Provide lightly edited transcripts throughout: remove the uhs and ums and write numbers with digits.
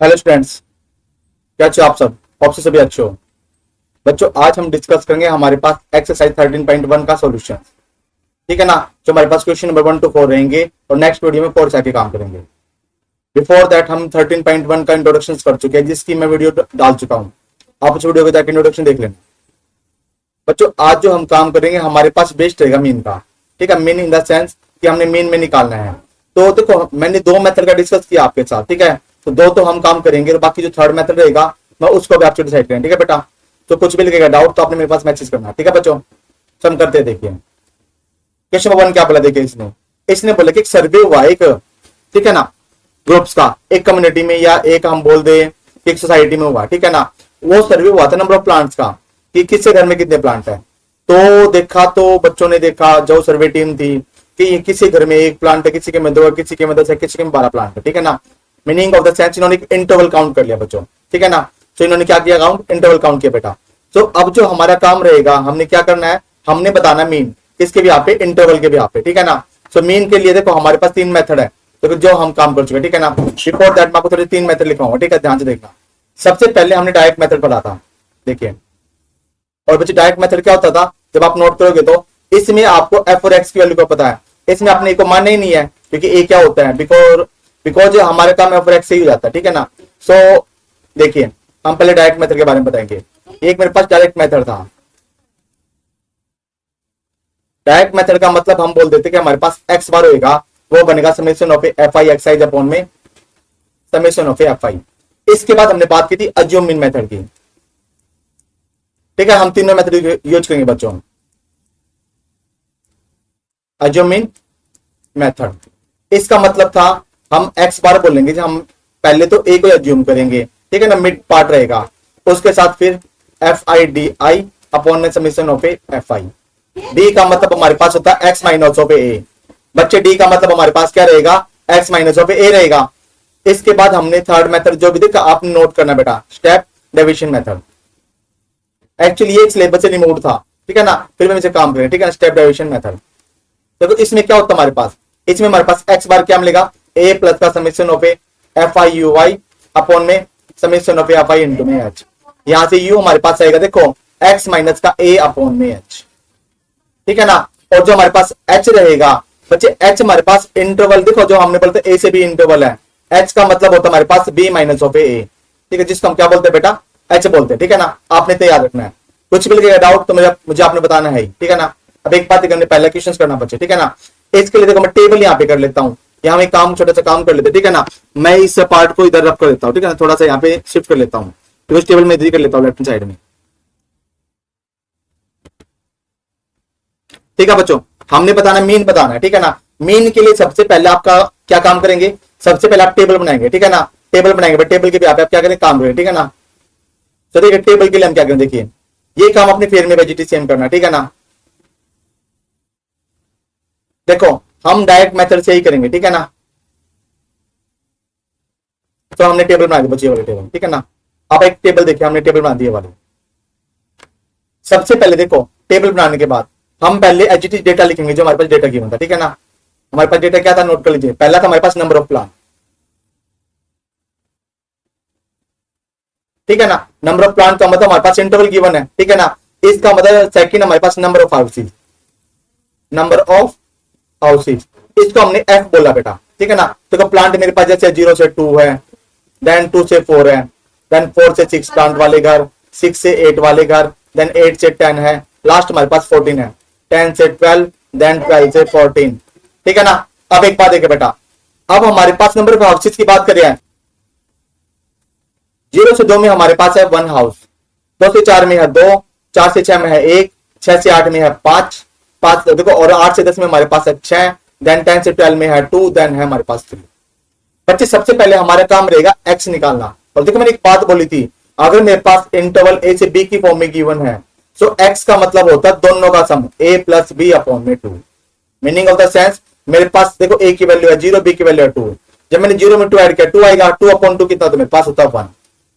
Hello students, क्या अच्छे हो आप सब? आपसे सभी अच्छे हो। बच्चों, आज हम डिस्कस करेंगे हमारे पास एक्सरसाइज 13.1 का सॉल्यूशन। ठीक है ना? जो हमारे पास क्वेश्चन नंबर 1 to 4 रहेंगे और नेक्स्ट वीडियो में 4 से आके काम करेंगे। बिफोर दैट हम 13.1 का इंट्रोडक्शन कर चुके हैं, जिसकी मैं वीडियो डाल चुका हूँ। आप उस वीडियो को जाकर इंट्रोडक्शन देख लेना। बच्चों, आज जो हम काम करेंगे हमारे पास बेस्ड रहेगा मीन का। ठीक है, मीन इन द सेंस कि हमने मीन में निकालना है। तो देखो, मैंने 2 मेथड का डिस्कस किया आपके साथ। ठीक है, तो 2 तो हम काम करेंगे और बाकी जो थर्ड मेथड रहेगा मैं उसको भी आपसे डिसाइड करें। ठीक है बेटा? तो कुछ भी लगेगा डाउट तो आपने मेरे पास मैसेज करना। ठीक है बच्चों? तो हम करते हैं। देखिए क्वेश्चन नंबर 1 क्या बोला। देखिए इसने बोला कि एक सर्वे हुआ एक, ठीक है ना, ग्रुप्स का, एक कम्युनिटी में या एक हम बोल दे एक सोसाइटी में हुआ। ठीक है ना? वो सर्वे हुआ था नंबर ऑफ प्लांट्स का, कि किसके घर में कितने प्लांट है। तो देखा, तो बच्चों ने देखा, जो सर्वे टीम थी, कि किसी घर में 1 प्लांट है, किसी के में 2 है, किसी के में 10 है, किसी के में 12 प्लांट है। ठीक है ना? मीनिंग ऑफ द सेंस, इन्होंने इंटरवल काउंट कर लिया बच्चों। ठीक है ना? तो इन्होंने क्या किया? काउंट, इंटरवल काउंट किया बेटा। तो अब जो हमारा काम रहेगा, हमने क्या करना है, हमने बताना मीन किसके भी यहाँ पे, इंटरवल के भी यहाँ पे। ठीक है ना? सो मीन के लिए देखो हमारे पास 3 मेथड है, तो जो हम काम कर चुके हैं। ठीक है ना? बिफोर दैट मैं आपको थोड़े 3 मेथड लिखाऊंगा। ठीक है, ध्यान से देखना। सबसे पहले हमने डायरेक्ट मेथड पढ़ा था। देखिए, और बच्चे डायरेक्ट मेथड क्या होता था, जब आप नोट करोगे तो इसमें आपको एफ और एक्स की वैल्यू को पता है। इसमें आपने ए को मानना ही नहीं है, क्योंकि ए क्या होता है, बिकॉज हमारे काम एफ और एक्स से ही हो जाता है। ठीक है ना? सो देखिए, हम पहले डायरेक्ट मेथड के बारे में बताएंगे। एक मेरे पास डायरेक्ट मेथड था। डायरेक्ट मेथड का मतलब हम बोल देते कि हमारे पास एक्स बार होगा, वो बनेगा summation of F I X I upon में समेशन ऑफ एफ आई। इसके बाद हमने बात की थी अज्यूम मीन मेथड की। ठीक है, हम तीनों मेथड यूज करेंगे बच्चों। अज्यूम मीन मेथड, इसका मतलब था हम एक्स बार बोलेंगे, हम पहले तो ए को अज्यूम करेंगे। ठीक है ना? मिड पार्ट रहेगा, उसके साथ फिर F I D I upon में summation of F I. D का मतलब हमारे पास होता है एक्स माइनस ऑफ ए। बच्चे, डी का मतलब हमारे पास क्या रहेगा? एक्स माइनस ऑफ ए रहेगा। इसके बाद हमने थर्ड मेथड जो भी देखा आपने नोट करना बेटा, स्टेप डेविएशन मेथड। एक्चुअली ये सिलेबस से रिमूव था। ठीक है ना? फिर हम इसे काम करें। ठीक है ना? Step deviation method. देखो इसमें क्या होता है हमारे पास, इसमें हमारे पास एक्स बार क्या मिलेगा? ए प्लस का summation of F I U Y upon में summation of F I into में एच। यहां से यू हमारे पास आएगा, देखो एक्स माइनस का ए अपॉन में एच। ठीक है ना? और जो हमारे पास एच रहेगा बच्चे, एच हमारे पास इंटरवल, देखो जो हमने बोलते ए से बी इंटरवल है, एच का मतलब होता है हमारे पास बी माइनस ऑफ ए। ठीक है, जिसको हम क्या बोलते हैं बेटा? एच बोलते हैं। ठीक है ना? आपने तो याद रखना है। कुछ भी लगेगा डाउट तो मुझे आपने बताना है। ठीक है ना? अब एक बात करने पहले क्वेश्चन करना बच्चे। ठीक है ना? इसके लिए देखो मैं टेबल यहाँ पे कर लेता हूँ, यहाँ में काम छोटा सा काम कर लेते। ठीक है ना? मैं इस पार्ट को इधर रख कर लेता हूँ। ठीक है ना? थोड़ा सा यहाँ पे शिफ्ट कर लेता हूँ, तो इस टेबल में इधर कर लेता हूँ लेफ्ट साइड में। ठीक है बच्चों, हमने बताना मीन बताना है। ठीक है ना? मीन के लिए सबसे पहले आपका क्या काम करेंगे, सबसे पहले आप टेबल बनाएंगे। ठीक है ना? टेबल बनाएंगे, टेबल के भी आप क्या करें, काम करें। ठीक है ना? तो देखिए टेबल के लिए हम क्या करें, देखिए ये काम अपने फेयर में वेजिटी सेम करना। ठीक है ना? देखो हम डायरेक्ट मेथड से ही करेंगे। ठीक है ना? तो हमने टेबल बना दी बच्चे वाले टेबल। ठीक है ना? आप एक टेबल देखिए, हमने टेबल बना दिए वाले। सबसे पहले देखो टेबल बनाने के बाद हम पहले एचटी डेटा लिखेंगे, जो हमारे पास डेटा गिवन था। ठीक है ना? हमारे पास डेटा क्या था, नोट कर लीजिए। पहला था हमारे पास नंबर ऑफ प्लांट। ठीक है ना? नंबर ऑफ प्लांट का मतलब हमारे पास इंटरवल गिवन है। ठीक है ना? इसका मतलब सेकंड हमारे पास number of houses, number of houses, इसको हमने एफ बोला बेटा। ठीक है ना? तो प्लांट मेरे पास जैसे 0 से 2 है, देन 2 से 4 है, देन 4 से 6 प्लांट वाले घर, 6 से 8 वाले घर, देन 8 से 10 है, लास्ट हमारे पास 14 है, 10 से 12, देन 12 से 14। ठीक है ना? अब एक बात देखिए बेटा, अब हमारे पास नंबर ऑफ हाउसेज की बात करें, 0 से 2 में हमारे पास है 1 हाउस, 2 से 4 में है 2, 4 से 6 में है 1, 6 से 8 में है 5 देखो, और 8 से 10 में हमारे पास है 6, देन 10 से 12 में है 2, देन है हमारे पास 3। बच्चे सबसे पहले हमारा काम रहेगा एक्स निकालना। और देखो मैंने एक बात बोली थी, अगर मेरे पास इंटरवल ए से बी की फॉर्म में गिवन है, सो एक्स का मतलब होता है दोनों का सम, ए प्लस बी अपॉन में 2। मीनिंग ऑफ द सेंस, मेरे पास देखो ए की वैल्यू है 0, बी की वैल्यू है 2। जब मैंने 0 में 2 ऐड किया, 2 आएगा, 2 अपॉन 2 कितना, तो मेरे पास होता है 1।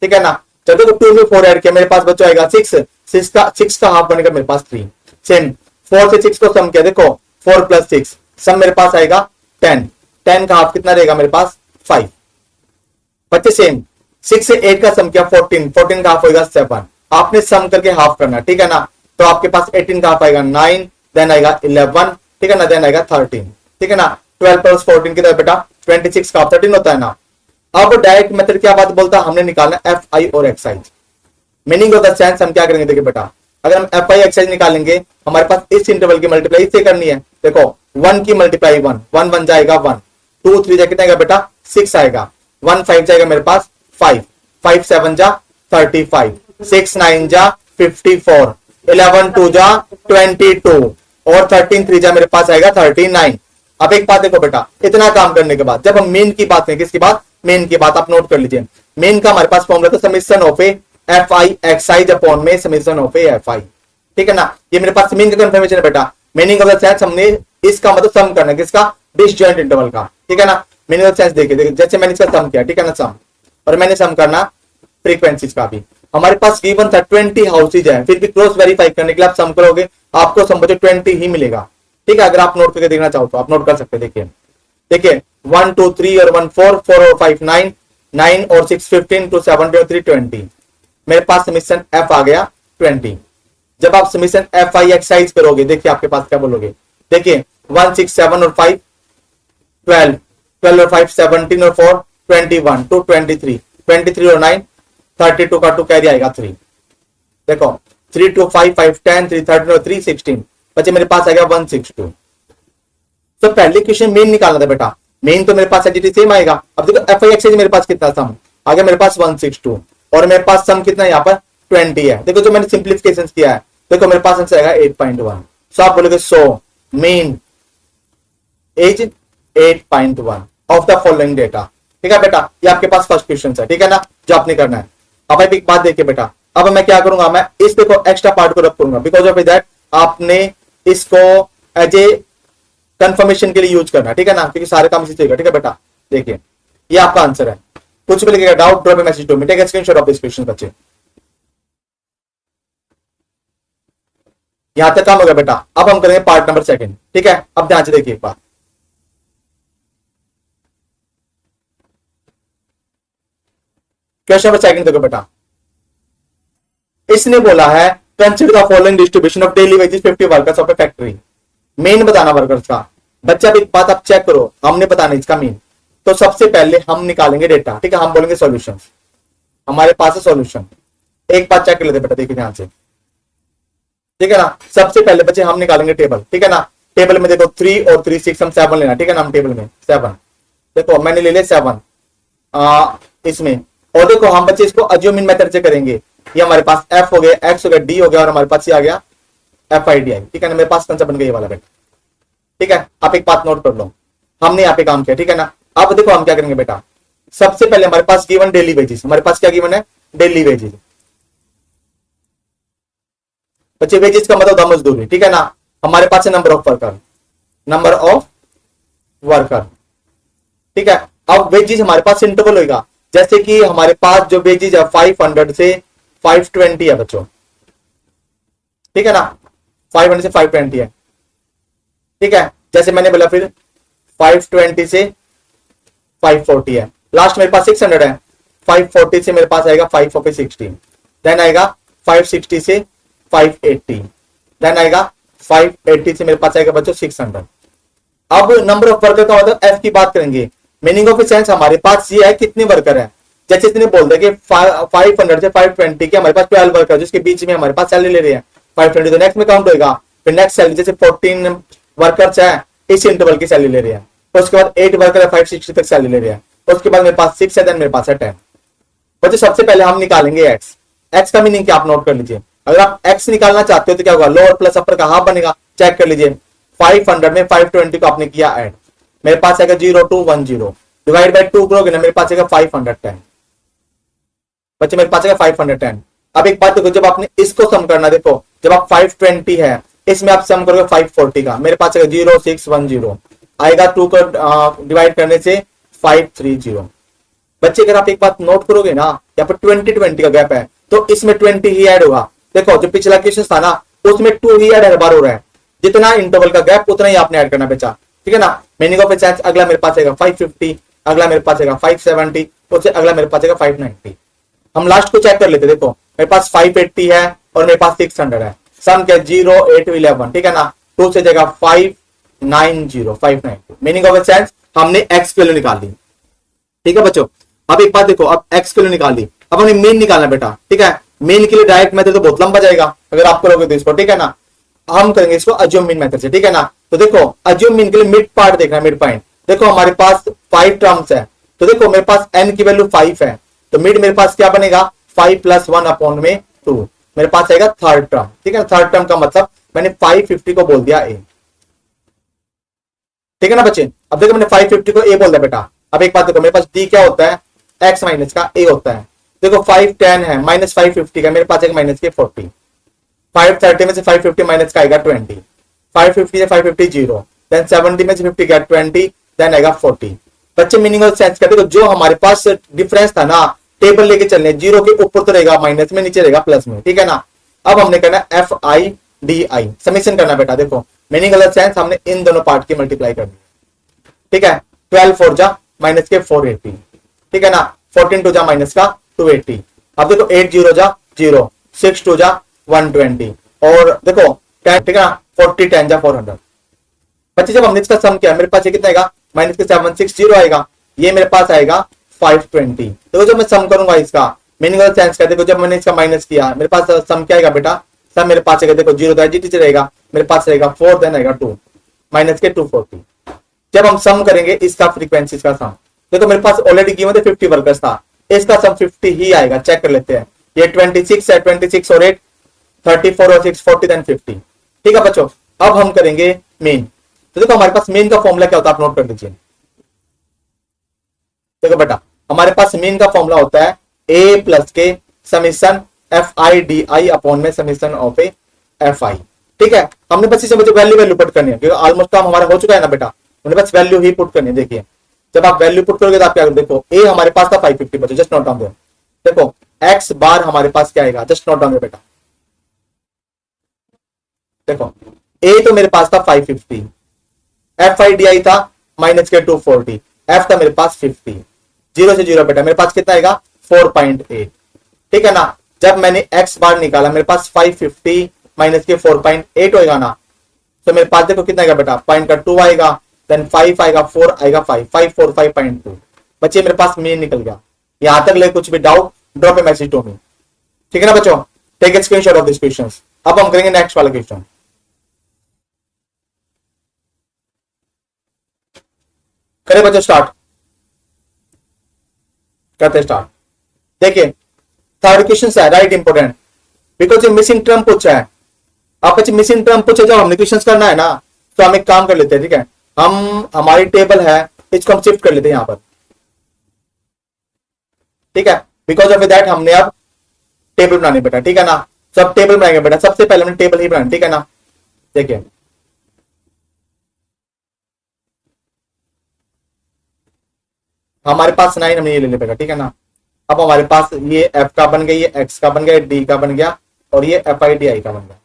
ठीक है ना? जब देखो 2 में 4 ऐड किया, मेरे पास बच्चा आएगा 6 का हाफ बनेगा मेरे पास 3। सेम 4 से 6 को सम किया, देखो 4 प्लस 6 सम मेरे पास आएगा 10, 10 का हाफ कितना रहेगा मेरे पास 5। बच्चे सेम 6 से 8 का सम किया 14, 14 का हाफ होगा 7, आपने सम करके हाफ करना, ठीक है ना। तो आपके पास 18 का हाफ आएगा 9, देन आएगा 11, ठीक है ना, देन आएगा 13, ठीक है ना। 12 प्लस 14 कितना बेटा 26 का 13 होता है ना। अब डायरेक्ट मेथड क्या बात बोलता है, हमने निकालना एफ आई और x I. Meaning of the sense हम क्या करेंगे, देखिए बेटा अगर हम एफ आई एक्स आई निकालेंगे हमारे पास इस इंटरवल की मल्टीप्लाई इससे करनी है। देखो 1 की मल्टीप्लाई 1, 1 1 जाएगा 1, 2 3 जा कितना आएगा बेटा 6 आएगा, 1 5 जाएगा मेरे पास 5, 5 7 जा 35, 6 9 जा 54, 11 2 जा 22 और 13 3 जा मेरे पास आएगा 39। अब एक बात देखो बेटा, इतना काम करने के बाद जब हम मेन की बात करें, किसकी बात, मेन की बात, आप नोट कर लीजिए। मेन का हमारे पास फॉर्मूला था summation of a F I X I upon में summation of a F I, ठीक है ना। ये मेरे पास मेन का कंफर्मेशन है बेटा। मीनिंग ऑफ द सेंस हमने इसका मतलब सम करना है, किसका, डिसजॉइंट इंटरवल का, ठीक है ना। मीनिंग ऑफ द सेंस देखिए जैसे मैंने इसका सम किया, ठीक है ना, सम, और मैंने सम करना फ्रीक्वेंसीज का भी। हमारे पास गिवन था 20 हाउसेज है, फिर भी क्रॉस वेरीफाई करने के लिए आप सम करोगे आपको समझो 20 ही मिलेगा, ठीक है। अगर आप नोट करके देखना चाहो तो आप नोट कर सकते हैं। देखिए 1 2 3 और 1 4, 4 और 5 9, 9 और 6 15, 2 7 और 3 20, मेरे पास समीशन एफ आ गया 20। जब आप समीशन एफ आई एक्सरसाइज करोगे देखिए आपके पास क्या बोलोगे, देखिए 1 6 7 और 5 12, 12 और 5 17 और 4 21, 2 23, 23 और 9 32 का 2 कैरी आएगा 3। देखो 3 2 5 5 10, 3 13 और 3 16, बच्चे मेरे पास आ गया 162। तो पहले क्वेश्चन मेन निकालना था बेटा, मेन तो मेरे पास एचटी सेम आएगा। अब देखो एफ आई एक्सरसाइज मेरे पास कितना सम आ गया, मेरे पास 162 और मेरे पास सम कितना है यहाँ पर 20 है। देखो जो मैंने सिंप्लीफिकेशन किया है, देखो मेरे पास आंसर आएगा 8.1। सो आप बोलोगे so mean as 8.1 of the following data, ठीक है बेटा। ये आपके पास फर्स्ट क्वेश्चन है, ठीक है ना, जो आपने करना है। अब एक बात देखिए बेटा, अब मैं क्या करूंगा, मैं इस देखो एक्स्ट्रा पार्ट को रख करूंगा, बिकॉज ऑफ दैट आपने इसको एज ए कंफर्मेशन के लिए यूज करना, ठीक है ना, क्योंकि सारे काम इसी से होगा, ठीक है बेटा। देखिए ये आपका आंसर है, कुछ भी लिखेगा doubt drop message to me, take screenshot of this question बच्चे। यहां तक काम हो गया बेटा। अब हम करेंगे पार्ट नंबर सेकंड, ठीक है। अब ध्यान से देखिए एक बात, क्वेश्चन नंबर सेकंड देखो बेटा, इसने बोला है consider the following distribution of daily wages 50 workers of A factory. Main बताना वर्कर्स का। बच्चा एक बात आप चेक करो, हमने बताना इसका मेन। तो सबसे पहले हम निकालेंगे डेटा, ठीक है, हम बोलेंगे सॉल्यूशन, हमारे पास है सॉल्यूशन। एक बात चेक कर लेते बेटा, देखिए ध्यान से, ठीक है ना। सबसे पहले बच्चे हम निकालेंगे टेबल, ठीक है ना। टेबल में देखो 3 और 3 6 हम 7 लेना, ठीक है ना। हम टेबल में 7, देखो मैंने ले लिया 7 इसमें, और देखो हम बच्चे इसको अज्यूमिंग मेथड से करेंगे। ये हमारे पास एफ हो गया, एक्स हो गया, डी हो गया और हमारे पास ये आ गया एफ आई डी आई, ठीक है ना। मेरे पास कंसेप्ट बन गया ये वाला बेटा, ठीक है। आप एक बात नोट कर लो, हमने यहाँ पे काम किया, ठीक है ना। अब देखो हम क्या करेंगे बेटा, सबसे पहले हमारे पास गिवन डेली वेजेस, हमारे पास क्या गिवन है, डेली वेजेस। बच्चे वेजेस का मतलब मजदूरी, ठीक है ना। हमारे पास है number of worker, number of worker, ठीक है। अब वेजेस हमारे पास इंटरवल होगा, जैसे कि हमारे पास जो वेजेस है 500 से 520 है बच्चों, ठीक है ना। 500 से 520 है, ठीक है। जैसे मैंने बोला फिर 520 से 540 है, लास्ट मेरे पास 600 है। 540 से मेरे पास आएगा 560, देन आएगा 560 से 580, देन आएगा 580 से मेरे पास आएगा बच्चों 600। अब नंबर ऑफ वर्कर का मतलब एफ की बात करेंगे। मीनिंग ऑफ सेंस हमारे पास ये है कितने वर्कर है, जैसे इसने बोल दिया कि 500 से 520 के हमारे पास 12 वर्कर, जिसके बीच में हमारे पास सैलरी ले रहे हैं 520, तो नेक्स्ट में काउंट होगा। फिर नेक्स्ट सैलरी जैसे 14 वर्कर्स है इस इंटरवल की सैलरी ले रहे हैं, तो उसके बाद 8 वर्कर है 560 तक सैलरी ले रहे हैं, उसके बाद मेरे पास 6 है, देन मेरे पास है 10। बच्चे सबसे पहले हम निकालेंगे एक्स। एक्स का मीनिंग क्या आप नोट कर लीजिए। अगर आप एक्स निकालना चाहते हो तो क्या होगा, लोअर प्लस अपर का हाफ बनेगा, चेक कर लीजिए। 500 में 520 को आपने किया ऐड, मेरे पास आएगा 0210, डिवाइड बाय 2 करोगे ना मेरे पास आएगा 510। बच्चे मेरे पास आएगा 510। अब एक बात देखो, जब आपने इसको सम करना, देखो जब आप 520 है इसमें आप सम करोगे 540 का, मेरे पास आएगा 0610, आएगा 2 को डिवाइड करने से 530। बच्चे अगर आप एक बात नोट करोगे ना, यहाँ पर 20 का गैप है तो इसमें 20 ही ऐड होगा। देखो जो पिछला क्वेश्चन था ना उसमें 2 ही ऐड हर बार हो रहा है, जितना इंटरवल का गैप उतना ही आपने ऐड करना बचा, ठीक है ना। मीनिंग ऑफ सेंस अगला मेरे पास आएगा 550, अगला मेरे पास आएगा 570, उससे अगला मेरे पास आएगा 590। हम लास्ट को चेक कर लेते, देखो मेरे पास 580 है और मेरे पास 600 है, सम क्या 0 8 11, ठीक है ना, 2 से जगह 590 मीनिंग ऑफ सेंस हमने एक्स की वैल्यू निकाल ली, ठीक है बच्चों। अब एक बात देखो, अब एक्स की वैल्यू निकाल ली, अब हमें मीन निकालना बेटा, ठीक है। मीन के लिए डायरेक्ट मेथड तो बहुत लंबा जाएगा अगर आप करोगे तो इसको, ठीक है ना, हम करेंगे इसको अज्यूम मीन मेथड से, ठीक है ना। तो देखो अज्यूम मीन के लिए मिड पार्ट देखना, मिड पॉइंट देखो हमारे पास 5 टर्म्स है, तो देखो मेरे पास n की वैल्यू 5 है, तो मिड मेरे पास क्या बनेगा 5 + 1 अपॉन में 2, मेरे पास आएगा थर्ड टर्म, ठीक है ना। थर्ड टर्म का मतलब मैंने 550 को बोल दिया a, ठीक है ना बच्चे। अब देखो मैंने 550 को a बोल दिया बेटा। अब एक बात देखो, मेरे पास d क्या होता है, x माइनस का a होता है। देखो 510 है, माइनस 550 का मेरे पास एक माइनस के 40, 530 में से 550 माइनस का आएगा 20, 550 से 550 0, देन 70 में से 50 गया 20, देन आएगा 40। बच्चे मीनिंग ऑफ सेंस कहते हैं जो हमारे पास डिफरेंस था ना, टेबल लेके चलने, जीरो के ऊपर तो रहेगा माइनस में, नीचे रहेगा प्लस में, ठीक है ना। अब हमने करना FIDI समीशन करना बेटा। देखो मीनिंग ऑफ सेंस हमने इन दोनों पार्ट की मल्टीप्लाई करनी है, ठीक है। 12 4 जा माइनस के 480, ठीक है ना, 14 2 जा माइनस का 280। अब देखो 8 0 जा 0, 6 2 जा 120, और देखो 10, ठीक है ना, 40 10 जा 400। बच्चे जब हमने इसका सम किया मेरे पास ये कितना आएगा, माइनस के 760 आएगा, ये मेरे पास आएगा 520। देखो जब मैं सम करूंगा इसका मीनिंग ऑफ सेंस का, देखो जब मैंने इसका माइनस किया मेरे पास सम क्या आएगा बेटा, सम मेरे पास आएगा, देखो 0 नीचे रहेगा, मेरे पास रहेगा 4, देन आएगा 2, माइनस के 240। जब हम सम करेंगे इसका फ्रीक्वेंसी का सम, देखो मेरे पास ऑलरेडी गिवन थे 50 वर्कर्स था, इसका सम 50 ही आएगा, चेक कर लेते हैं। ये 26 है, 26 और 8 34 और 6 40, देन 50, ठीक है बच्चों। अब हम करेंगे मेन, तो देखो हमारे पास मेन का फॉर्मूला क्या होता है, आप नोट कर लीजिए। देखो बेटा हमारे पास मेन का फॉर्मूला होता है a प्लस के समीशन FIDI अपॉन में समीशन ऑफ ए FI, ठीक है। हमने बस इसे वैल्यू पुट करनी है, क्योंकि ऑलमोस्ट काम हमारा हो चुका है ना बेटा, हमने बस वैल्यू ही पुट करनी है। देखिए जब आप वैल्यू पुट करोगे तो आप क्या, देखो a हमारे पास था 550 बच्चों, जस्ट नोट डाउन दो। देखो x बार हमारे पास क्या आएगा, जस्ट नोट डाउन दो बेटा। देखो a तो मेरे पास था 550, FIDI था माइनस के 240, f था मेरे पास 50, 0 से 0 बेटा मेरे पास कितना आएगा 4.8, ठीक है ना। जब मैंने x बार निकाला मेरे पास 550 माइनस के 4.8 होएगा ना, तो मेरे पास देखो कितना आएगा बेटा, पॉइंट का 2 आएगा, देन 5 आएगा, 4 आएगा, 545.2। बच्चे मेरे पास मीन निकल गया। यहां तक ले कुछ भी doubt drop a message to me, ठीक है ना बच्चों, take a screenshot of this question. अब हम करेंगे नेक्स्ट वाला क्वेश्चन, करें बच्चों स्टार्ट, करते स्टार्ट। देखिए थर्ड क्वेश्चन है राइट इंपोर्टेंट, बिकॉज ये मिसिंग टर्म पूछा है। आप बच्चे मिसिंग टर्म पूछे जब हमने क्वेश्चन करना है ना, तो हम एक काम कर लेते हैं, ठीक है, हम हमारी टेबल है इसको हम शिफ्ट कर लेते हैं यहां पर, ठीक है। बिकॉज ऑफ दैट हमने अब टेबल बनानी बेटा, ठीक है ना। सब टेबल बनाएंगे बेटा, सबसे पहले हमने टेबल ही बनानी, ठीक है ना। देखिए हमारे पास 9 हमने ये ले लिया, ठीक है ना। अब हमारे पास ये f का बन गया, ये x का बन गया, d का बन गया, और ये FIDI का बन गया।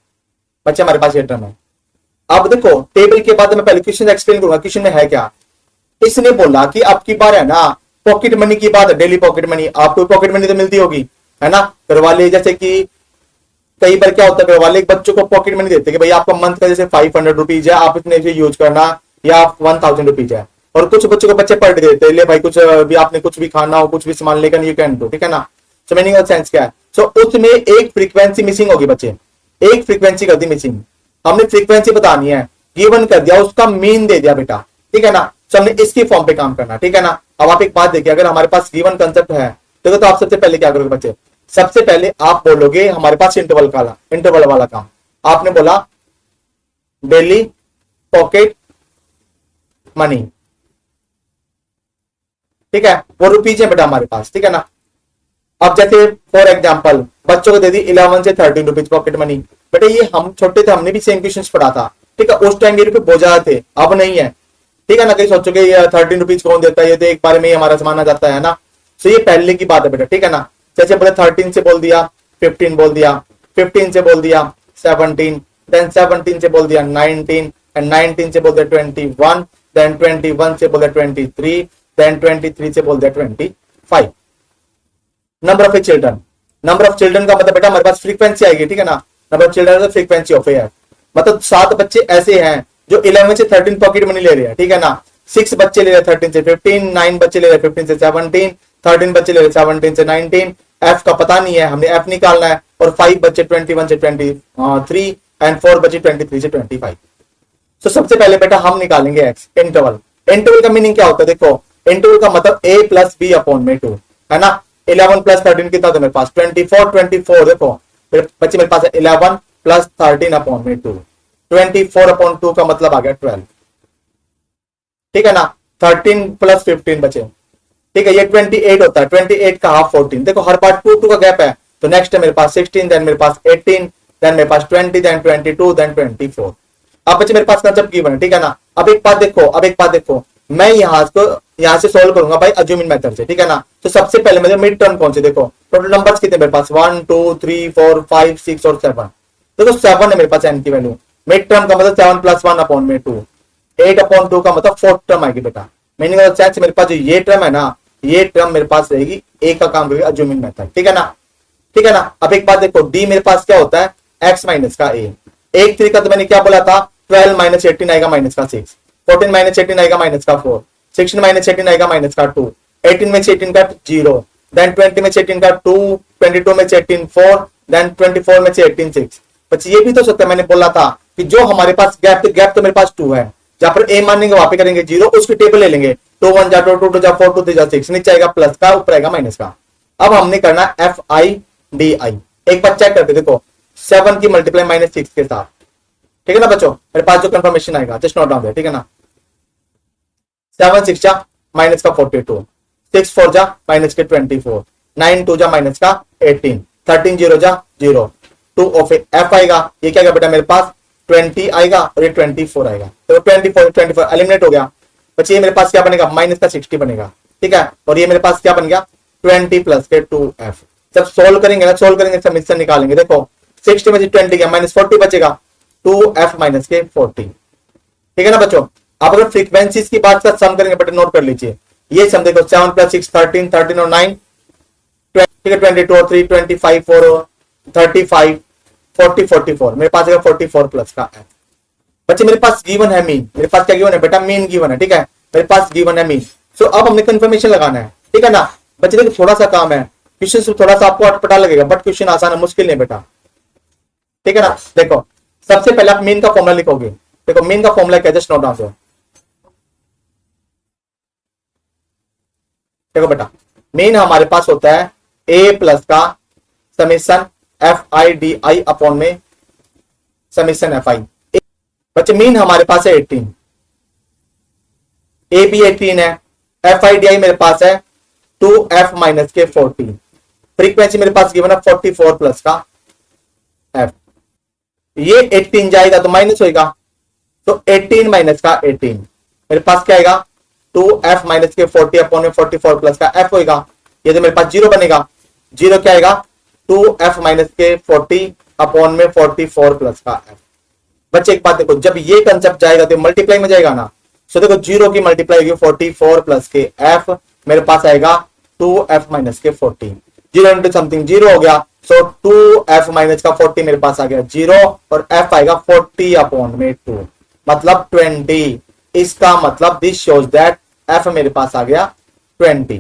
बच्चे हमारे पास ये टर्म है। अब देखो टेबल के बाद मैं पहले क्वेश्चन एक्सप्लेन करूंगा क्वेश्चन में है क्या। इसने बोला कि अब की बार है ना पॉकेट मनी की बात है, डेली पॉकेट मनी, आपको पॉकेट मनी तो मिलती होगी है ना। घरवाले जैसे कि कई बार क्या होता है, घरवाले एक बच्चों को पॉकेट मनी देते हैं कि भाई आपका मंथ का जैसे 500 रुपीज है, आप इतने से यूज करना, या 1000 रुपीज है। और कुछ बच्चों को बच्चे पर डे देते हैं, ले भाई कुछ भी आपने कुछ भी खाना हो, कुछ भी सामान लेकर यू कैन डू, ठीक है ना। सो मीनिंग ऑफ सेंस क्या है, सो उसमें एक फ्रीक्वेंसी मिसिंग होगी बच्चे, एक फ्रीक्वेंसी कर दी मिसिंग। हमने फ्रीक्वेंसी बतानी है, गिवन कर दिया, उसका मीन दे दिया बेटा, ठीक है ना। सो हमने इसकी फॉर्म पे काम करना, ठीक है ना। अब आप एक बात देखिए, अगर हमारे पास गिवन कंसेप्ट है देखो, तो आप सबसे पहले क्या करोगे बच्चे, सबसे पहले आप बोलोगे हमारे पास इंटरवल वाला काम। आपने बोला डेली पॉकेट मनी, ठीक है, वो रुपीज है बेटा हमारे पास, ठीक है ना। अब जैसे फॉर एग्जांपल बच्चों को दे दी 11 से 13 रुपीज पॉकेट मनी, बेटा ये हम छोटे थे, हमने भी सेम क्वेश्चन पढ़ा था, ठीक है। उस टाइम ये रुपये बहुत ज्यादा थे, अब नहीं है, ठीक है ना। कहीं सोचोगे ये 13 रुपीज कौन देता है, ये तो एक बार में ही हमारा सामान आ जाता है ना। तो ये पहले की बात है बेटा, ठीक है ना। जैसे बोले 13 से बोल दिया 15 बोल दिया, 15 से बोल दिया 17, देन 17 से बोल दिया 19, एंड 19 से बोल दिया 21, देन 21 से बोल दिया 23, देन 23 से बोल दिया 25। Number of A children, number of children का मतलब बेटा हमारे पास फ्रीक्वेंसी आएगी, ठीक है ना, number of children frequency of A, मतलब 7 बच्चे ऐसे हैं जो 11 से 13 पॉकेट मनी ले रहे हैं, ठीक है ना, 6 बच्चे ले रहे हैं 13 से 15, 9 बच्चे ले रहे हैं 15 से 17, 13 बच्चे ले रहे हैं 17 से 19, एफ का पता नहीं है, हमने एफ निकालना है, और 5 बच्चे 21 से 23 एंड 4 बच्चे 23 से 25। तो सबसे पहले बेटा हम निकालेंगे एक्स, इंटरवल। इंटरवल का मीनिंग क्या होता है, देखो इंटरवल का मतलब a प्लस बी अपॉन में 2, है ना, 11 प्लस 13 कितना था मेरे पास 24, देखो बच्चे मेरे पास है 11 प्लस 13 अपॉन में 2, 24 अपॉन 2 का मतलब आ गया 12, ठीक है ना, 13 प्लस 15 बचे, ठीक है, ये 28 होता है, 28 का हाफ 14, देखो हर बार 2 का गैप है, तो नेक्स्ट है मेरे पास 16, देन मेरे पास 18, देन मेरे पास 20, देन 22, देन 24। अब बच्चे मेरे पास कंसेप्ट गिवन है, ठीक है ना। अब एक बात देखो, मैं यहाँ से सॉल्व करूंगा भाई अज्यूमिंग मेथड से, ठीक है ना। तो सबसे पहले मेरे मिड टर्म कौन से, देखो टोटल नंबर्स कितने मेरे पास 1 2 3 4 5 6 और 7, देखो 7 है मेरे पास एन की वैल्यू, मिड टर्म का मतलब 7 प्लस 1 अपॉन में 2, 8 अपॉन 2 का मतलब 4th टर्म आएगी बेटा, मीनिंग ऑफ सेंस मेरे पास जो ये टर्म है ना, ये टर्म मेरे पास रहेगी, ए का काम करेगी अज्यूमिंग मेथड, ठीक है ना। अब एक बात देखो, डी मेरे पास क्या होता है, एक्स माइनस का ए, एक तरीका तो मैंने क्या बोला था, 12 माइनस 18 आएगा माइनस का 6, 14 माइनस 18 आएगा माइनस का 4, 16 माइनस 18 आएगा माइनस का 2, 18 में से 18 का 0, देन 20 में से 18 का 2, 22 में से 18 4, देन 24 में से 18 6। बच्चे ये भी तो सकता है, मैंने बोला था कि जो हमारे पास गैप तो मेरे पास 2 है, जहां पर ए मानेंगे वहां पे करेंगे 0, उसकी टेबल ले लेंगे, 2 1 जा 2 2 जा 4 2 3 जा 6, नीचे आएगा प्लस का, ऊपर आएगा माइनस का। अब हमने करना एफ आई डी आई, एक बार चेक करके देखो 7 की मल्टीप्लाई माइनस 6 के साथ, ठीक है ना बच्चों, मेरे पास जो कंफर्मेशन आएगा जस्ट नोट डाउन, ठीक है ना, 7 6 जा माइनस का 42, 6 4 जा माइनस के 24, 9 2 जा माइनस का 18, 13 0 जा 0, 2 ऑफ एफ आएगा, ये क्या आएगा बेटा मेरे पास 20 आएगा और ये 24 आएगा, तो 24 एलिमिनेट हो गया, बच्चे ये मेरे पास क्या बनेगा माइनस का 60 बनेगा, ठीक है, और ये मेरे पास क्या बन गया 20 प्लस के 2f। जब सोल्व करेंगे समीकरण निकालेंगे, देखो 60 में से 20 गया माइनस 40 बचेगा, 2f माइनस के 40, ठीक है ना बच्चों। आप अगर फ्रीक्वेंसीज की बात का सम करेंगे बेटा नोट कर लीजिए, ये सम देखो 7 प्लस 6 13, 13 और 9 ठीक है, 22 और 3 25 4 और 35 40 44, मेरे पास 44 प्लस का f। बच्चे मेरे पास गिवन है मीन, मेरे पास क्या गिवन है बेटा मीन गिवन है, ठीक है, मेरे पास गिवन है मीन। सो अब हमने कंफर्मेशन लगाना है, ठीक है ना बच्चे, देखो थोड़ा सा काम है, क्वेश्चन थोड़ा सा आपको अटपटा लगेगा बट क्वेश्चन आसान है, मुश्किल नहीं बेटा, ठीक है ना। देखो सबसे पहले आप मीन का फॉर्मूला लिखोगे, देखो मीन का फॉर्मूला क्या, जस्ट नोट डाउन। देखो बेटा मीन हमारे पास होता है ए प्लस का summation F I D I upon में समीशन एफ आई। बच्चे मीन हमारे पास है 18, ए भी 18 है, एफ आई डी आई मेरे पास है 2f माइनस के 40, फ्रीक्वेंसी मेरे पास गिवन है 44 प्लस का f, ये 18 जाएगा तो माइनस होएगा, तो 18 माइनस का 18 मेरे पास क्या आएगा 2f माइनस के 40 अपॉन में 44 प्लस का f होएगा, ये तो मेरे पास 0 बनेगा, 0 क्या आएगा 2f माइनस के 40 अपॉन में 44 प्लस का f। बच्चे एक बात देखो, जब ये कंसेप्ट जाएगा तो मल्टीप्लाई में जाएगा ना, सो देखो 0 की मल्टीप्लाई होगी 44 प्लस के f, मेरे पास आएगा 2f माइनस के 40, 0 इंटू समथिंग 0 हो गया, सो 2f माइनस का 40 मेरे पास आ गया 0 और f आएगा 40 अपॉन में 2 मतलब 20, इसका मतलब दिस शोज दैट f मेरे पास आ गया 20,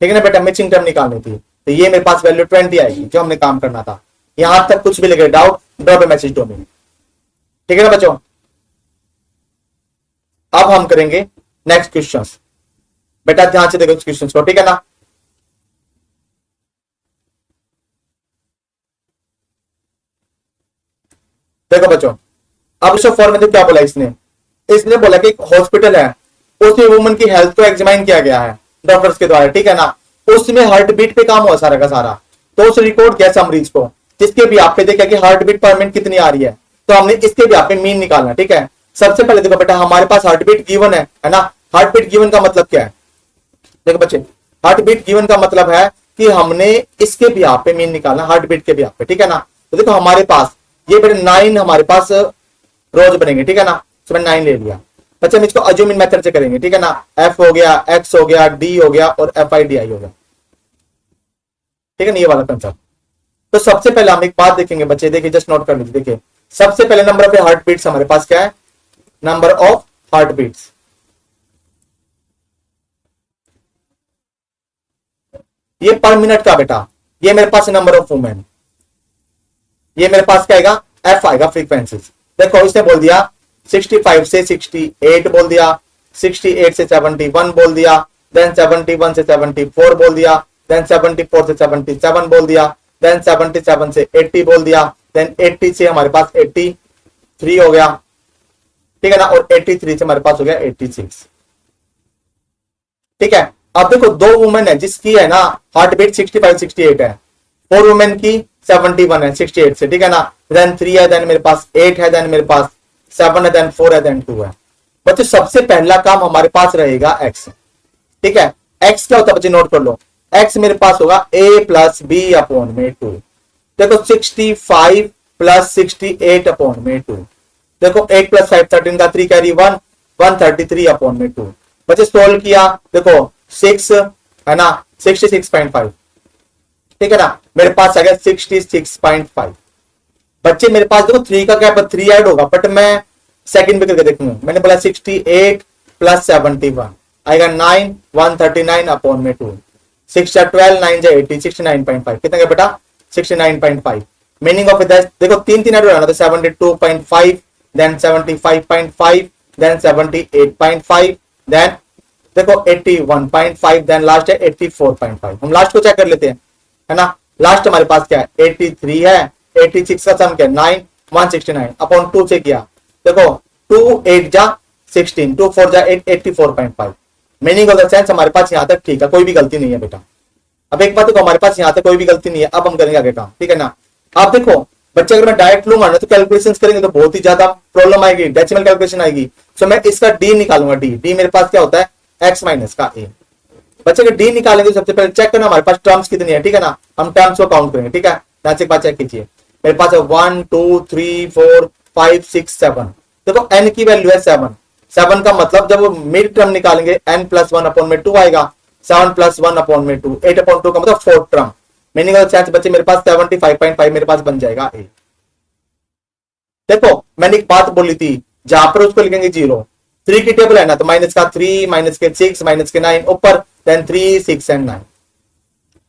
ठीक है ना बेटा। मैचिंग टर्म निकालनी थी तो ये मेरे पास वैल्यू 20 आएगी जो हमने काम करना था। यहां तक कुछ भी लगे doubt drop a message domain, ठीक है ना बच्चों। अब हम करेंगे नेक्स्ट क्वेश्चंस, बेटा ध्यान से देखो क्वेश्चंस को, ठीक है ना। देखो बच्चों अब इस फॉर्म में क्या बोला इसने बोला कि एक हॉस्पिटल है, उसमें वुमन की हेल्थ को एग्जामिन किया गया है डॉक्टर्स के द्वारा, ठीक है ना। उसमें हार्ट बीट पे काम हुआ सारा का सारा, तो उस रिकॉर्ड किया मरीज को, जिसके भी आप पे देखा कि हार्ट बीट पर मिनट कितनी आ रही है, तो हमने इसके भी आप पे मीन निकालना, ठीक है। सबसे पहले देखो बेटा हमारे पास हार्ट बीट गिवन है ना। हार्ट बीट गिवन का मतलब क्या है, देखो बच्चे हार्ट बीट गिवन का मतलब है कि हमने इसके भी आप पे मीन निकालना, हार्ट बीट के भी आप पे, ठीक है ना। तो देखो हमारे पास ये बेटा 9 हमारे पास रोज बनेंगे, ठीक है ना। तो मैंने 9 ले लिया, बच्चे हम इसको अज्यूमिंग मेथड से करेंगे, ठीक है ना। एफ हो गया, एक्स हो गया, डी हो गया और एफ आई डी आई हो गया। ठीक है ना, ये वाला कंसेप्ट। तो सबसे पहले हम एक बात देखेंगे बच्चे, देखिए जस्ट नोट कर लीजिए। देखिए सबसे पहले नंबर ऑफ हार्ट बीट्स हमारे पास क्या है, नंबर ऑफ हार्ट बीट्स। ये पर मिनट का बेटा, ये मेरे पास नंबर ऑफ वुमेन, ये मेरे पास क्या आएगा, एफ आएगा फ्रीक्वेंसीज। देखो इसने बोल दिया 65 से 68 बोल दिया, 68 से 71 बोल दिया, देन 71 से 74 बोल दिया, देन 74 से 77 बोल दिया, देन 77 से 80 बोल दिया, देन 80 से हमारे पास 83 हो गया, ठीक है ना, और 83 से हमारे पास हो गया 86। ठीक है, अब देखो दो वुमेन है जिसकी है ना हार्ट बीट 65 68 है, 4 वुमेन की 71 है 68 से, ठीक है ना, देन 3 है, देन मेरे पास 8 है, देन मेरे पास 7 है, देन 4 है, देन 2 है। बच्चे सबसे पहला काम हमारे पास रहेगा एक्स। ठीक है, एक्स क्या होता है बच्चे, नोट कर लो। एक्स मेरे पास होगा a प्लस बी अपॉन में 2। देखो 65 प्लस 68 अपॉन में 2। देखो 8 प्लस 5 13 का 3 कैरी 1 133 अपॉन में 2। बच्चे सोल्व किया, देखो 6 है ना 66.5, ठीक है ना, मेरे पास आ गया 66.5। बच्चे मेरे पास देखो 3 का क्या 3 ऐड होगा, बट मैं सेकंड में करके देखूंगा। मैंने बोला 68 प्लस 71 आएगा 9 139 अपॉन में 2। 6 या 12 9 या 80 69.5 कितना गया बेटा 69.5। मीनिंग ऑफ दिस देखो 3 ऐड हो रहा है तो 72.5 देन 75.5 देन 78.5 देन देखो 81.5 देन लास्ट है 84.5। हम लास्ट को चेक कर लेते हैं, है ना। लास्ट हमारे पास क्या है 83 है, 86 का सम क्या 9 169 अपॉन 2 से किया, देखो 2 8 जा 16 2 4 जा 8 84.5। मीनिंग ऑफ द सेंस हमारे पास यहाँ तक ठीक है, कोई भी गलती नहीं है बेटा। अब एक बात देखो हमारे पास यहाँ तक कोई भी गलती नहीं है, अब हम करेंगे आगे काम, ठीक है ना। आप देखो बच्चे अगर मैं डायरेक्ट लूंगा ना तो कैलकुलेशन करेंगे तो बहुत ही ज्यादा प्रॉब्लम आएगी, डेसिमल कैलकुलेशन आएगी। सो मैं इसका डी निकालूंगा, डी मेरे पास क्या होता है एक्स माइनस का ए। बच्चे अगर डी निकालेंगे तो सबसे पहले चेक करना हमारे पास टर्म्स कितनी है, ठीक है ना, हम टर्म्स को काउंट करेंगे, ठीक है। यहाँ से एक बात चेक कीजिए, मेरे पास है 1 2 3 4 5 6 7। देखो n की वैल्यू है 7 का मतलब जब मिड टर्म निकालेंगे n प्लस 1 अपॉन में 2 आएगा, 7 प्लस 1 अपॉन में 2 8 अपॉन 2 का मतलब 4 टर्म। मीनिंग ऑफ सेंस बच्चे मेरे पास 75.5 मेरे पास बन जाएगा ए। देखो मैंने एक बात बोली थी जहां पर उसको लिखेंगे 0 3 की टेबल है ना, तो माइनस का 3 माइनस के 6 माइनस के 9 ऊपर देन 3 6 एंड 9,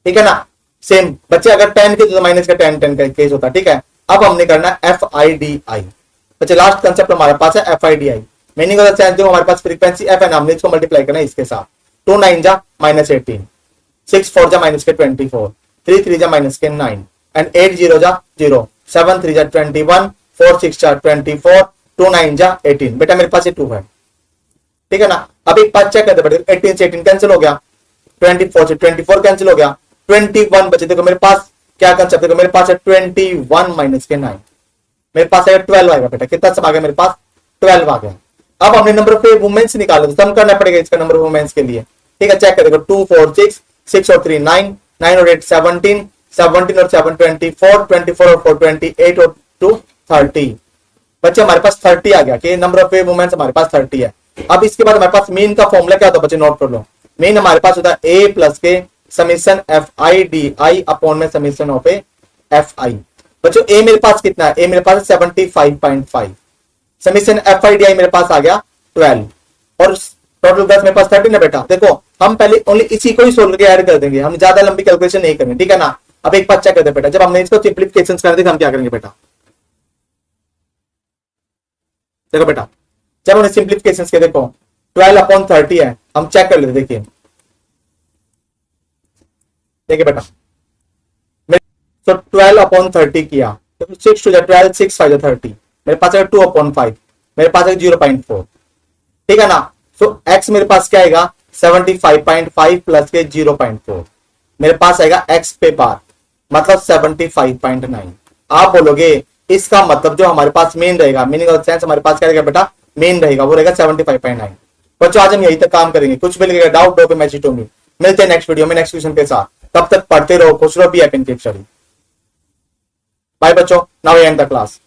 ठीक है ना। सेम बच्चे अगर 10 के तो माइनस का 10 10 का केस होता है, ठीक है। अब हमने करना एफ आई डी आई। बच्चे लास्ट कंसेप्ट हमारे पास है F I D I. Meaning of the sense जो हमारे पास फ्रीक्वेंसी एफ है ना, हमने इसको मल्टीप्लाई करना है इसके साथ। 2 9 जा माइनस 18, 6 4 जा माइनस के 24, 3 3 जा माइनस के 9 एंड 8 0 जा 0, 7 3 जा 21, 4 6 जा 24, 2 9 जा 18। बेटा मेरे पास ये 2 है, ठीक है ना। अब एक बात चेक करते बेटे, 18 से 18 कैंसिल हो गया, 24 से 24 कैंसिल हो गया, 21 बचे। देखो मेरे पास क्या कंसेप्ट, देखो मेरे पास है 21 माइनस के 9, मेरे पास है 12 आएगा बेटा। कितना सम आ गया मेरे पास 12 आ गया। अब हमने नंबर ऑफ वुमेन्स निकाले तो सम करना पड़ेगा इसका नंबर ऑफ वुमेन्स के लिए, ठीक है। चेक कर देखो 2 4 6 6 और 3 9 9 और 8 17 17 और 7 24 24 और 4 28 और 2 30। बच्चे हमारे पास 30 आ गया कि नंबर ऑफ वुमेन्स हमारे पास 30 है। अब इसके बाद हमारे पास मीन का फॉर्मूला क्या होता है बच्चे, नोट कर लो। मीन हमारे पास होता है ए प्लस के summation F I D I upon में समीशन ऑफ एफ आई। बच्चों ए मेरे पास कितना है, ए मेरे पास 75.5, समीशन एफ आई डी आई मेरे पास आ गया 12 और टोटल 10 मेरे पास 13 है बेटा। देखो हम पहले ओनली इसी को ही सोल्व करके ऐड कर देंगे, हम ज्यादा लंबी कैलकुलेशन नहीं करेंगे, ठीक है ना। अब एक बात चेक करते बेटा, जब हमने इसको सिंप्लीफिकेशन कर देंगे हम क्या करेंगे बेटा, देखो बेटा जब हमने सिंप्लीफिकेशन के देखो 12 अपॉन 30 है, हम चेक कर लेते। देखिए देखिए बेटा तो 12 अपॉन 30 किया तो 6 टू 12 6 5 30, मेरे पास है 2 अपॉन 5, मेरे पास है 0.4, ठीक है ना। सो x मेरे पास क्या आएगा 75.5 प्लस के 0.4, मेरे पास आएगा x पे बार मतलब 75.9। आप बोलोगे इसका मतलब जो हमारे पास मेन रहेगा, मीनिंग ऑफ सेंस हमारे पास क्या रहेगा बेटा मेन रहेगा, वो रहेगा 75.9। बच्चों आज हम यही तक काम करेंगे, कुछ भी लगेगा डाउट हो पे मैसेज टू मी। मिलते हैं नेक्स्ट वीडियो में नेक्स्ट क्वेश्चन के साथ, तब तक पढ़ते रहो, खुश रहो, be happy in keep study. Bye बच्चों, नाउ एंड द क्लास।